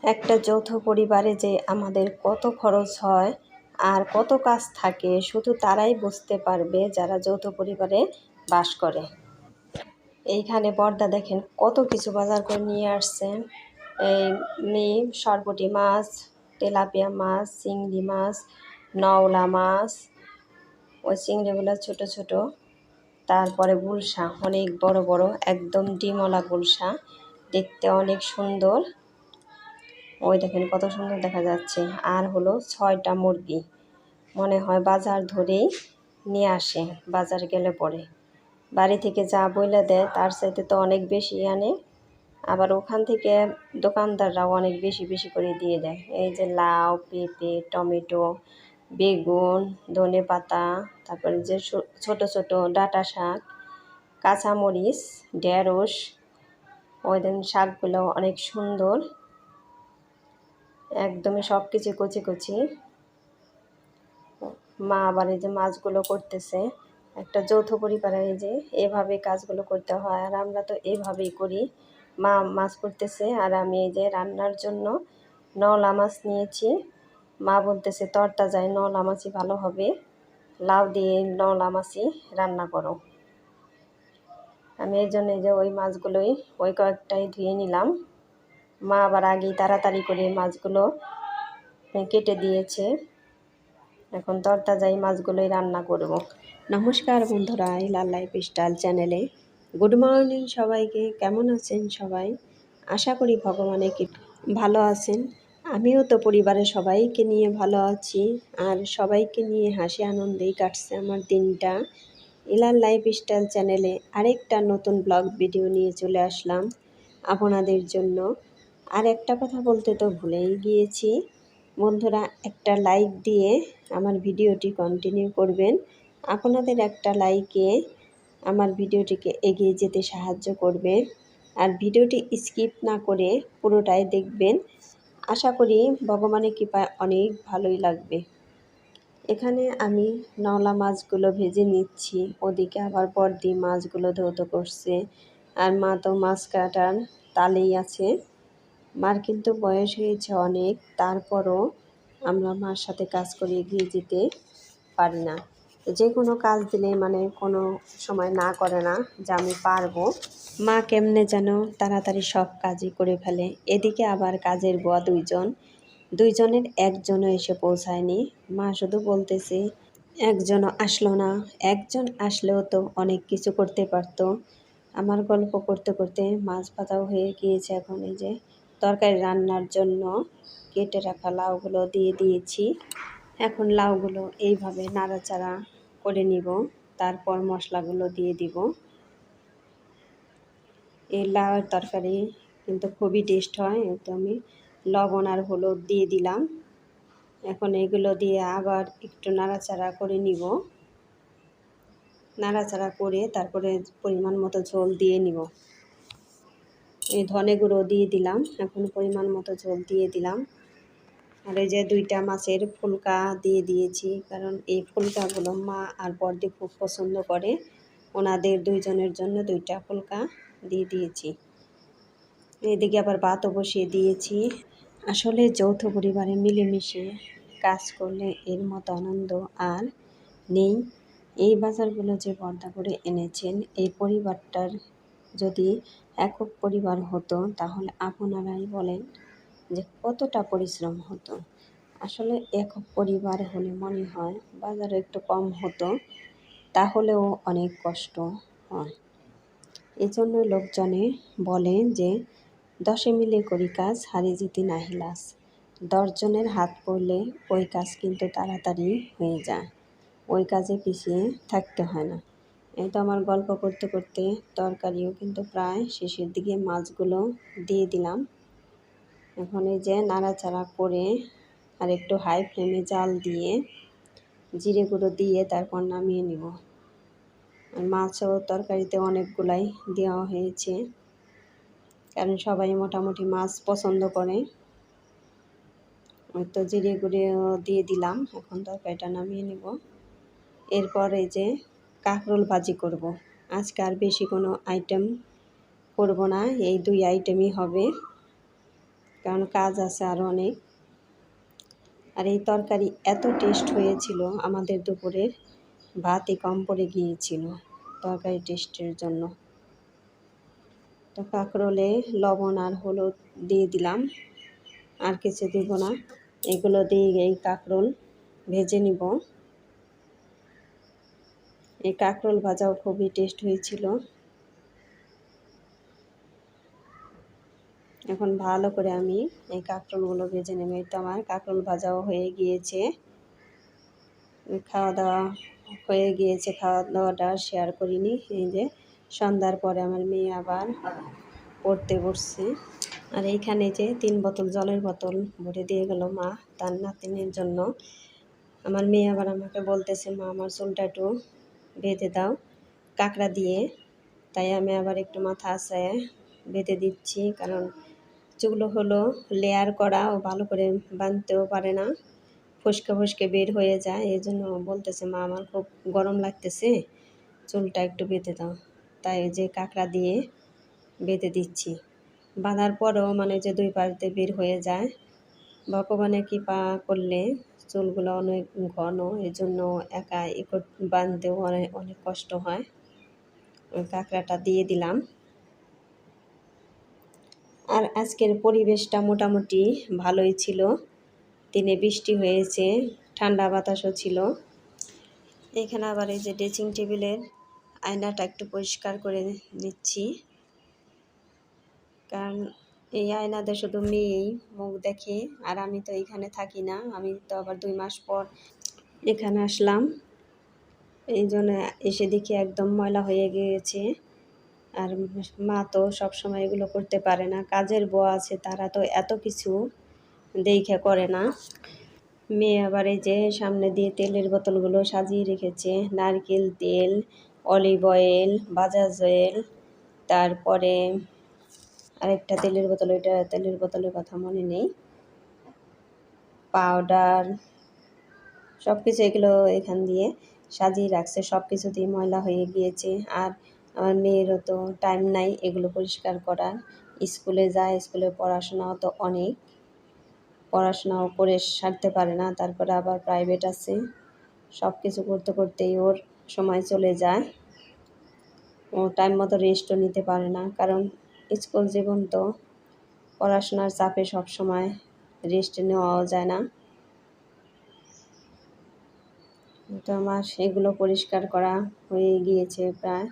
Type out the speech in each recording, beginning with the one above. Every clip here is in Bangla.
একটা যৌথ পরিবারে যে আমাদের কত খরচ হয় আর কত কাজ থাকে শুধু তারাই বুঝতে পারবে যারা যৌথ পরিবারে বাস করে। এইখানে বড়দা দেখেন কত কিছু বাজার করে নিয়ে আসছে। এই সরপুঁটি মাছ, তেলাপিয়া মাছ, চিংড়ি মাছ, নওলা মাছ, ওই চিংড়িগুলো ছোট ছোট, তারপরে গুলশা অনেক বড় বড়, একদম ডিমওয়ালা গুলশা, দেখতে অনেক সুন্দর। ওই দেখেন কত সুন্দর দেখা যাচ্ছে। আর হলো 6টা মুরগি, মনে হয় বাজার ধরেই নিয়ে আসে, বাজার গেলে পরে বাড়ি থেকে যা বইলে দেয় তার চাইতে তো অনেক বেশি আনে। আবার ওখান থেকে দোকানদাররাও অনেক বেশি বেশি করে দিয়ে দেয়। এই যে লাউ, পেঁপে, টমেটো, বেগুন, ধনে পাতা, তারপরে যে ছোট ছোট ডাঁটা শাক, কাঁচামরিচ, ঢেঁড়স, ওই দিন শাকগুলো অনেক সুন্দর, একদমই সব কিছু কচি কচি। মা আবার এই যে মাছগুলো করতেছে। একটা যৌথ পরিবারে এই যে এভাবে কাজগুলো করতে হয়, আর আমরা তো এভাবেই করি। মা মাছ করতেছে আর আমি এই যে রান্নার জন্য নওলা মাছ নিয়েছি। মা বলতেছে তরতাজায় নওলা মাছই ভালো হবে, লাউ দিয়ে নওলা মাছই রান্না করো। আমি এই জন্য যে ওই মাছগুলোই ওই কয়েকটাই ধুয়ে নিলাম। মা আবার আগেই তাড়াতাড়ি করে মাছগুলো কেটে দিয়েছে। এখন তরতাজাই মাছগুলোই রান্না করব। নমস্কার বন্ধুরা, এই লাল লাইফস্টাইল চ্যানেলে গুড মর্নিং সবাইকে। কেমন আছেন সবাই? আশা করি ভগবানে কি ভালো আছেন। আমিও তো পরিবারের সবাইকে নিয়ে ভালো আছি, আর সবাইকে নিয়ে হাসি আনন্দেই কাটছে আমার দিনটা। ইলার লাইফস্টাইল চ্যানেলে আরেকটা নতুন ব্লগ ভিডিও নিয়ে চলে আসলাম আপনাদের জন্য। আর একটা কথা বলতে তো ভুলেই গিয়েছি, বন্ধুরা একটা লাইক দিয়ে আমার ভিডিওটি কন্টিনিউ করবেন। আপনাদের একটা লাইকে আমার ভিডিওটিকে এগিয়ে যেতে সাহায্য করবে, আর ভিডিওটি স্কিপ না করে পুরোটাই দেখবেন। আশা করি ভগবানের কৃপায় অনেক ভালোই লাগবে। এখানে আমি নওলা মাছগুলো ভেজে নিচ্ছি, ওদিকে আবার বড়দি মাছগুলো ধৌত করছে, আর মা তো মাছ কাটার তালেই আছে। মার কিন্তু বয়স হয়েছে অনেক, তারপরও আমরা মার সাথে কাজ করে এগিয়ে যেতে পারি না। যে কোনো কাজ দিলে মানে কোনো সময় না করে না যে আমি পারবো। মা কেমনে যেন তাড়াতাড়ি সব কাজই করে ফেলে। এদিকে আবার কাজের বুয়া দুইজনের একজনও এসে পৌঁছায়নি। মা শুধু বলতেছে একজনও আসলো না, একজন আসলেও তো অনেক কিছু করতে পারতো। আমার গল্প করতে করতে মাছ ভাজাও হয়ে গিয়েছে। এখন এই যে তরকারি রান্নার জন্য কেটে রাখা লাউগুলো দিয়ে দিয়েছি। এখন লাউগুলো এইভাবে নাড়াচাড়া করে নিব, তারপর মশলাগুলো দিয়ে দিব। এই লাউয়ের তরকারি কিন্তু খুবই টেস্ট হয়। তো আমি লবণ আর হলুদ দিয়ে দিলাম। এখন এগুলো দিয়ে আবার একটু নাড়াচাড়া করে নিব। নাড়াচাড়া করে তারপরে পরিমাণ মতো ঝোল দিয়ে নিব। এই ধনে গুঁড়ো দিয়ে দিলাম, এখন পরিমাণ মতো ঝোল দিয়ে দিলাম। আর এই যে 2টা মাছের ফুলকা দিয়ে দিয়েছি, কারণ এই ফুলকাগুলো মা আর বড়দি খুব পছন্দ করে। ওনাদের দুইজনের জন্য 2টা ফুলকা দিয়ে দিয়েছি। এদিকে আবার ভাতও বসিয়ে দিয়েছি। আসলে যৌথ পরিবারে মিলেমিশে কাজ করলে এর মতো আনন্দ আর নেই। এই বাজারগুলো যে বর্দা করে এনেছেন, এই পরিবারটার যদি একক পরিবার হতো তাহলে আপনারাই বলেন যে কতটা পরিশ্রম হতো। আসলে একক পরিবার হলে মনে হয় বাজারে একটু কম হতো, তাহলেও অনেক কষ্ট হয়। এজন্য লোকজনে বলে যে 10 মিলে করি কাজ, হারি জিতি নাহি লাজ। 10 জনের হাত পড়লে ওই কাজ কিন্তু তাড়াতাড়ি হয়ে যায়, ওই কাজে পিছিয়ে থাকতে হয় না। এই তো আমার গল্প করতে করতে তরকারিও কিন্তু প্রায় শেষের দিকে, মাছগুলো দিয়ে দিলাম। এখন এই যে নাড়াচাড়া করে আর একটু হাই ফ্লেমে জাল দিয়ে জিরে গুঁড়ো দিয়ে তারপর নামিয়ে নিব। আর মাছও তরকারিতে অনেকগুলাই দেওয়া হয়েছে, কারণ সবাই মোটামুটি মাছ পছন্দ করে। ওই তো জিরে গুঁড়ো দিয়ে দিলাম। এখন তরকারিটা নামিয়ে নেব। এরপর এই যে কাঁকরোল ভাজি করব। আজকে আর বেশি কোনো আইটেম করব না, এই 2 আইটেমই হবে। কারণ কাজ আছে আরও অনেক। আর এই তরকারি এত টেস্ট হয়েছিল, আমাদের দুপুরের ভাতই কম পড়ে গিয়েছিল তরকারি টেস্টের জন্য। তো কাঁকরোলে লবণ আর হলুদ দিয়ে দিলাম, আর কিছু দিব না। এগুলো দিয়ে এই কাঁকরোল ভেজে নিব। এই কাঁকরোল ভাজাও খুবই টেস্ট হয়েছিল। এখন ভালো করে আমি এই কাঁকরোলগুলো ভেজে নেব। এই তো আমার কাঁকরোল ভাজাও হয়ে গিয়েছে। খাওয়া দাওয়া হয়ে গিয়েছে, খাওয়া দাওয়াটা শেয়ার করিনি। এই যে সন্ধ্যার পরে আমার মেয়ে আবার পড়তে বসছে। আর এইখানে যে 3 বোতল জলের বোতল ভরে দিয়ে গেল মা তার নাতিনের জন্য। আমার মেয়ে আবার আমাকে বলতেছে, মা আমার চুলটা একটু বেঁধে দাও কাঁকড়া দিয়ে। তাই আমি আবার একটু মাথা আছাড়ে বেঁধে দিচ্ছি, কারণ চুল হলো লেয়ার করা, ও ভালো করে বাঁধতেও পারে না, ফসকে ফসকে বের হয়ে যায়। এই জন্য বলতেছে, মা আমার খুব গরম লাগতেছে, চুলটা একটু বেঁধে দাও। তাই যে কাঁকড়া দিয়ে বেঁধে দিচ্ছি। বাঁধার পরেও মানে যে 2 পাশ দিয়ে বের হয়ে যায়। ভগবানের কৃপা করলে চুলগুলো অনেক ঘন, এই জন্য একা বাঁধতেও অনেক অনেক কষ্ট হয়। ওই কাঁকড়াটা দিয়ে দিলাম। আর আজকের পরিবেশটা মোটামুটি ভালোই ছিল। দিনে বৃষ্টি হয়েছে, ঠান্ডা বাতাসও ছিল। এখানে আবার এই যে ড্রেসিং টেবিলের আয়নাটা একটু পরিষ্কার করে দিচ্ছি, কারণ এই আয়নাতে শুধু মেয়েই মুখ দেখে, আর আমি তো এখানে থাকি না। আমি তো আবার 2 মাস পর এখানে আসলাম, এই জন্য এসে দেখি একদম ময়লা হয়ে গিয়েছে। আর মা তো সবসময় এগুলো করতে পারে না, কাজের বউ আছে, তারা তো এত কিছু দেখে করে না। মেয়ে আবার এই যে সামনে দিয়ে তেলের বোতলগুলো সাজিয়ে রেখেছে, নারকেল তেল, অলিভ অয়েল, বাজাজ অয়েল, তারপরে আরেকটা তেলের বোতল, ওইটা তেলের বোতলের কথা মনে নেই, পাউডার, সব কিছু এগুলো এখান দিয়ে সাজিয়ে রাখছে। সব কিছু দিয়ে ময়লা হয়ে গিয়েছে। আর আমার মেয়েরও তো টাইম নাই এগুলো পরিষ্কার করার, স্কুলে যায়, স্কুলে পড়াশোনাও তো অনেক, পড়াশোনাও করে সারতে পারে না, তারপরে আবার প্রাইভেট আছে। সব কিছু করতে করতেই ওর সময় চলে যায়। ও টাইম মতো রেস্টও নিতে পারে না, কারণ স্কুল জীবন তো, পড়াশোনার চাপে সব সময় রেস্ট নেওয়াও যায় না। তো আমার এগুলো পরিষ্কার করা হয়ে গিয়েছে প্রায়।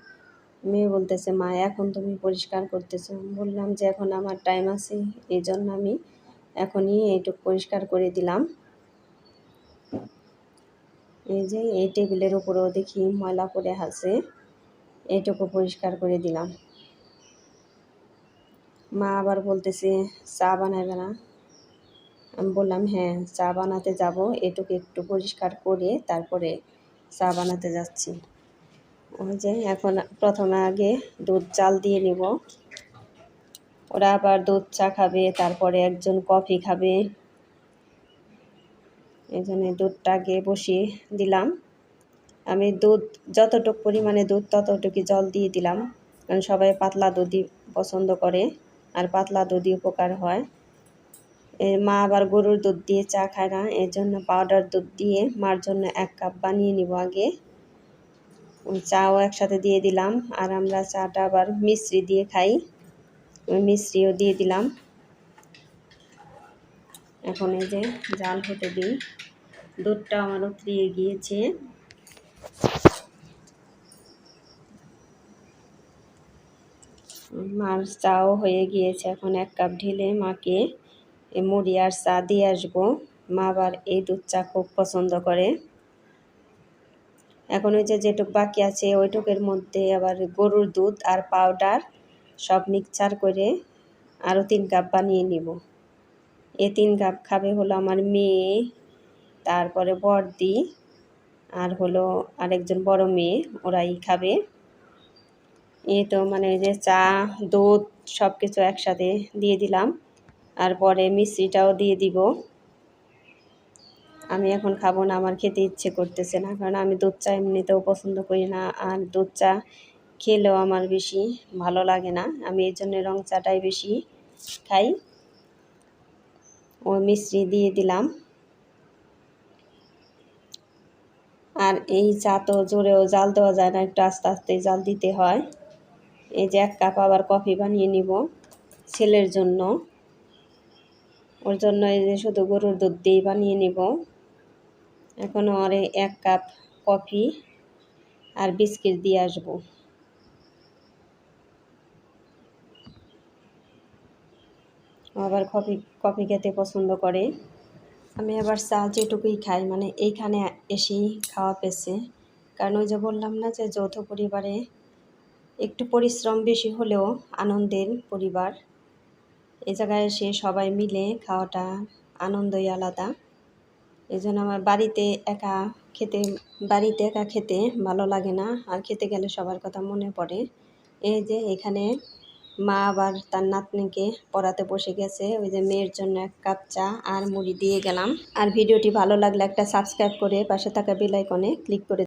মেয়ে বলতেছে, মা এখন তুমি পরিষ্কার করতেছো? বললাম যে এখন আমার টাইম আছে, এই জন্য আমি এখনই এইটুকু পরিষ্কার করে দিলাম। এই যে এই টেবিলের উপরেও দেখি ময়লা পড়ে আছে, এইটুকু পরিষ্কার করে দিলাম। মা আবার বলতেছে, চা বানাবে না? আমি বললাম, হ্যাঁ চা বানাতে যাব, এটুকু একটু পরিষ্কার করে তারপরে চা বানাতে যাচ্ছি। ওই যে এখন প্রথমে আগে দুধ চাল দিয়ে নেব, ওরা আবার দুধ চা খাবে, তারপরে একজন কফি খাবে, এই জন্য দুধটা আগে বসিয়ে দিলাম। আমি দুধ যতটুকু পরিমাণে দুধ ততটুকু জল দিয়ে দিলাম, কারণ সবাই পাতলা দুধই পছন্দ করে, আর পাতলা দুধই উপকার হয়। মা আবার গরুর দুধ দিয়ে চা খায় না, এই জন্য পাউডার দুধ দিয়ে মার জন্য 1 কাপ বানিয়ে নিব আগে। চাও একসাথে দিয়ে দিলাম, আর আমরা চাটা আবার মিশ্রি দিয়ে খাই, ওই মিশ্রিও দিয়ে দিলাম। এখন এই যে জাল হতে দিই, দুধটা আমার উতরিয়ে গিয়েছে। মার চাও হয়ে গিয়েছে, এখন 1 কাপ ঢেলে মাকে মুড়ি আর চা দিয়ে আসবো। মা আবার এই দুধ চা খুব পছন্দ করে। এখন ওই যে যেটুক বাকি আছে ওইটুকের মধ্যে আবার গরুর দুধ আর পাউডার সব মিক্সচার করে আরও 3 কাপ বানিয়ে নিব। এই 3 কাপ খাবে হলো আমার মেয়ে, তারপরে বড়দি, আর হলো আরেকজন বড় মেয়ে, ওরাই খাবে। এই তো মানে যে চা, দুধ সব কিছু একসাথে দিয়ে দিলাম, আর পরে মিষ্টিটাও দিয়ে দিব। আমি এখন খাবো না, আমার খেতে ইচ্ছে করতেছে না, কারণ আমি দুধ চা এমনিতেও পছন্দ করি না, আর দুধ চা খেলেও আমার বেশি ভালো লাগে না। আমি এই জন্য রং চাটাই বেশি খাই। ও মিশ্রি দিয়ে দিলাম। আর এই চা তো জোরেও জাল দেওয়া যায় না, একটু আস্তে আস্তে জাল দিতে হয়। এই যে 1 কাপ আবার কফি বানিয়ে নিব ছেলের জন্য। ওর জন্য এই যে শুধু গরুর দুধ দিয়ে বানিয়ে নিব। এখন ওরে 1 কাপ কফি আর বিস্কিট দিয়ে আসবো। আবার কফি খেতে পছন্দ করে। আমি আবার চা যেটুকুই খাই মানে এইখানে এসেই খাওয়া পেয়েছে, কারণ ওই যে বললাম না যে যৌথ পরিবারে একটু পরিশ্রম বেশি হলেও আনন্দের পরিবার। এই জায়গায় এসে সবাই মিলে খাওয়াটা আনন্দই আলাদা। এই জন্য আমার বাড়িতে একা খেতে ভালো লাগে না, আর খেতে গেলে সবার কথা মনে পড়ে। এই যে এখানে মা আবার তার নাতনিকে পড়াতে বসে গেছে। ওই যে মেয়ের জন্য 1 কাপ চা আর মুড়ি দিয়ে গেলাম। আর ভিডিওটি ভালো লাগলে একটা সাবস্ক্রাইব করে পাশে থাকা বেল আইকনে ক্লিক করে